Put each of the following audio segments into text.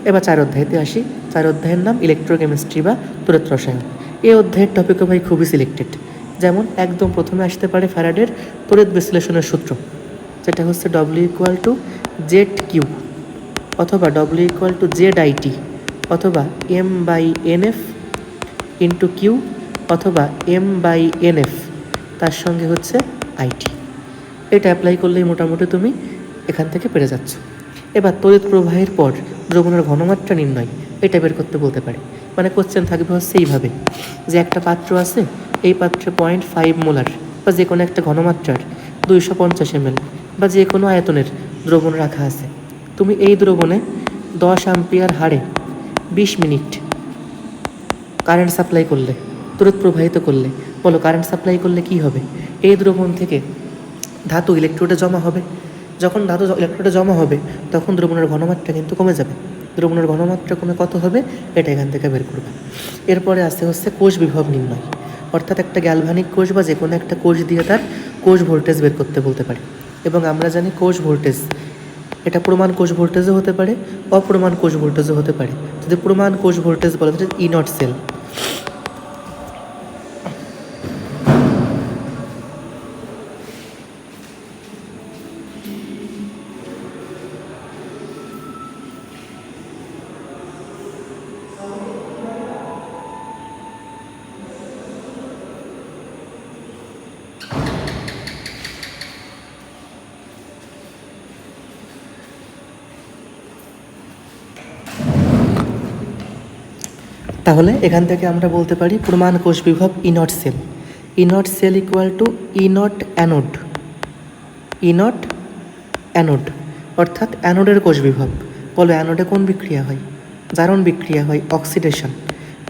এবার 4 অধ্যায়তে আসি। 4 অধ্যায়ের নাম ইলেকট্রোকেমিস্ট্রি বা তড়িৎ রসায়ন। এই অধ্যায়ের টপিকও ভাই খুবই সিলেক্টেড। যেমন একদম প্রথমে আসতে পারে ফ্যারাডের তড়িৎ বিশ্লেষণের সূত্র, যেটা হচ্ছে W=Z/Q, অথবা W=Z/IT, অথবা M/NF ইন্টু Q, অথবা M/NF তার সঙ্গে হচ্ছে IT। এটা অ্যাপ্লাই করলেই মোটামুটি তুমি এখান থেকে পেরে যাচ্ছ। এবার তড়িৎ প্রবাহের পর দ্রবণের ঘনমাত্রা নির্ণয়, এটা বের করতে বলতে পারে। মানে কোশ্চেন থাকবে হচ্ছে এইভাবে, যে একটা পাত্র আছে, এই পাত্রে 0.5 মোলার বা যে কোনো একটা ঘনমাত্রার 250 ml বা যে কোনো আয়তনের দ্রবণ রাখা আছে। তুমি এই দ্রবণে 10 অ্যাম্পিয়ার হারে 20 মিনিট কারেন্ট সাপ্লাই করলে, তড়িৎ প্রবাহিত করলে, বলো কারেন্ট সাপ্লাই করলে কি হবে? এই দ্রবণ থেকে ধাতু ইলেকট্রোডে জমা হবে। যখন ধাতু ইলেকট্রোডে জমা হবে তখন দ্রবণের ঘনমাত্রা কিন্তু কমে যাবে। দ্রবণের ঘনমাত্রা কমে কত হবে এটা এখান থেকে বের করবে। এরপরে আসতে হচ্ছে কোষ বিভব নির্ণয়, অর্থাৎ একটা গ্যালভানিক কোষ বা যে কোনো একটা কোষ দিয়ে তার কোষ ভোল্টেজ বের করতে বলতে পারে। এবং আমরা জানি কোষ ভোল্টেজ এটা প্রমাণ কোষ ভোল্টেজও হতে পারে, অপ্রমাণ কোষ ভোল্টেজও হতে পারে। যদি প্রমাণ কোষ ভোল্টেজ বলা যায় E0 সেল। তাহলে এখান থেকে আমরা বলতে পারি প্রমাণ কোষ বিভব E0 sell. E0 sell =E0 anode. E0 anode অর্থাৎ অ্যানোডের কোষ বিভব। বলো অ্যানোডে কোন বিক্রিয়া হয়? জারণ বিক্রিয়া হয়, অক্সিডেশন।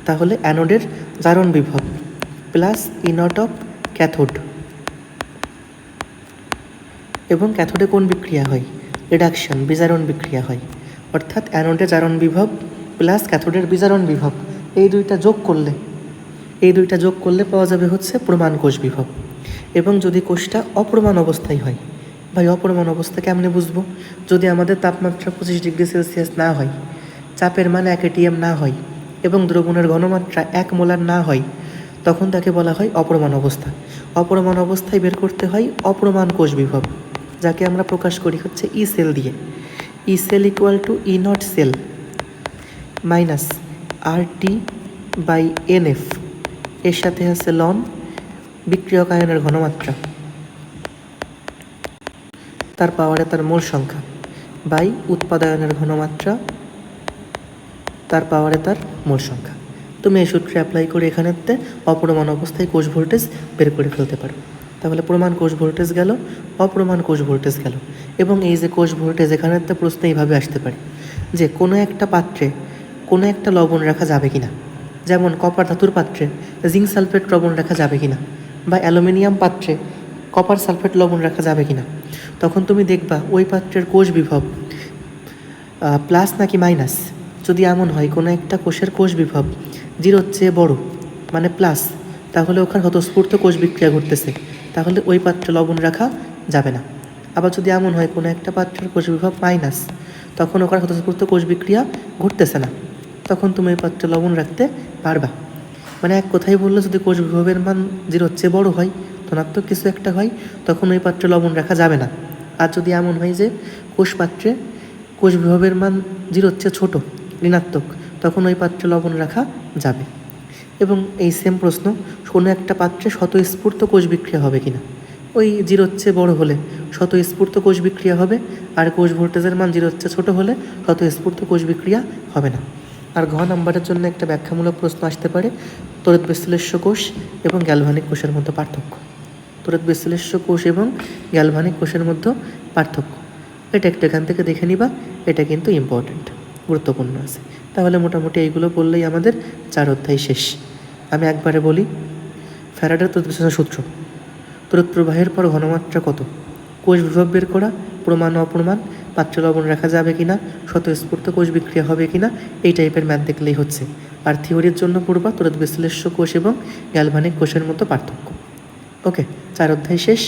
তাহলে অ্যানোডের জারণ বিভব প্লাস E0 অফ ক্যাথোড। এবং ক্যাথোডে কোন বিক্রিয়া হয়? রিডাকশন, বিজারণ বিক্রিয়া হয়। অর্থাৎ অ্যানোডে জারণ বিভব প্লাস ক্যাথোডের বিজারণ বিভব, এই দুইটা যোগ করলে পাওয়া যাবে হচ্ছে প্রমাণ কোষ বিভব। এবং যদি কোষটা অপ্রমাণ অবস্থায় হয়, ভাই অপ্রমাণ অবস্থা কেমনে বুঝবো? যদি আমাদের তাপমাত্রা 25 ডিগ্রি সেলসিয়াস না হয়, চাপের মান 1 atm না হয় এবং দ্রবণের ঘনমাত্রা 1 মোলার না হয়, তখন তাকে বলা হয় অপ্রমাণ অবস্থা। অপ্রমাণ অবস্থায় বের করতে হয় অপ্রমাণ কোষ বিভব, যাকে আমরা প্রকাশ করি হচ্ছে ই সেল দিয়ে। ই sell =E0 sell minus RT/NF, এর সাথে আছে লন বিক্রিয়ক আয়নের ঘনমাত্রা, তার পাওয়ারে তার মোল সংখ্যা, বাই উৎপাদনের ঘনমাত্রা, তার পাওয়ারে তার মোল সংখ্যা। তুমি এই সূত্রে অ্যাপ্লাই করে এখানেতে অপ্রমাণ অবস্থায় কোষ ভোল্টেজ বের করে ফেলতে পারো। তাহলে প্রমাণ কোষ ভোল্টেজ গেল, অপ্রমাণ কোষ ভোল্টেজ গেল। এবং এই যে কোষ ভোল্টেজ, এখানেতে প্রশ্ন এইভাবে আসতে পারে যে কোনো একটা পাত্রে কোনো একটা লবণ রাখা যাবে কিনা। যেমন কপার ধাতুর পাত্রে জিঙ্ক সালফেট লবণ রাখা যাবে কিনা, বা অ্যালুমিনিয়াম পাত্রে কপার সালফেট লবণ রাখা যাবে কিনা। তখন তুমি দেখবা ওই পাত্রের কোষ বিভব প্লাস নাকি মাইনাস। যদি এমন হয় কোনো একটা কোষের কোষ বিভব 0-র চেয়ে বড় মানে প্লাস, তাহলে ওখানে স্বতঃস্ফূর্ত কোষ বিক্রিয়া ঘটতেছে, তাহলে ওই পাত্রে লবণ রাখা যাবে না। আবার যদি এমন হয় কোনো একটা পাত্রের কোষ বিভব মাইনাস, তখন ওখানে স্বতঃস্ফূর্ত কোষ বিক্রিয়া ঘটতেছে না, তখন তুমি ওই পাত্রে লবণ রাখতে পারবা। মানে এক কথাই বললো, যদি কোষ বিভবের মান 0-র চেয়ে বড় হয়, ধনাত্মক কিছু একটা হয়, তখন ওই পাত্রে লবণ রাখা যাবে না। আর যদি এমন হয় যে পাত্রে কোষ বিভবের মান 0-র চেয়ে ছোটো, ঋণাত্মক, তখন ওই পাত্রে লবণ রাখা যাবে। এবং এই সেম প্রশ্ন, কোনো একটা পাত্রে স্বতঃস্ফূর্ত কোষ বিক্রিয়া হবে কিনা। ওই 0-র চেয়ে বড় হলে স্বতঃস্ফূর্ত কোষ বিক্রিয়া হবে, আর কোষ ভোল্টেজের মান 0-র চেয়ে ছোটো হলে স্বতঃস্ফূর্ত কোষ বিক্রিয়া হবে না। আর ঘ নাম্বারের জন্য একটা ব্যাখ্যামূলক প্রশ্ন আসতে পারে, তড়িৎ বিশ্লেষ্য কোষ এবং গ্যালভানিক কোষের মধ্যে পার্থক্য। তড়িৎ বিশ্লেষ্য কোষ এবং গ্যালভানিক কোষের মধ্যে পার্থক্য, এটা একটু এখান থেকে দেখে নিবা। এটা কিন্তু ইম্পর্ট্যান্ট, গুরুত্বপূর্ণ আছে। তাহলে মোটামুটি এইগুলো বললেই আমাদের 4 অধ্যায় শেষ। আমি একবারে বলি, ফ্যারাডের তড়িৎ বিশ্লেষণ সূত্র, তড়িৎ প্রবাহের পর ঘনমাত্রা কত, কোষ বিভব বের করা, প্রমাণ অপ্রমাণ, পাত্রে লবণ রাখা যাবে কিনা, স্বতঃস্ফূর্ত কোষ বিক্রিয়া হবে কিনা, এই টাইপের ম্যাথ দেখলেই হচ্ছে। আর থিওরির জন্য পড়বা তড়িৎ বিশ্লেষ্য কোষ এবং গ্যালভানিক কোষের মতো পার্থক্য। ওকে, 4 অধ্যায় শেষ।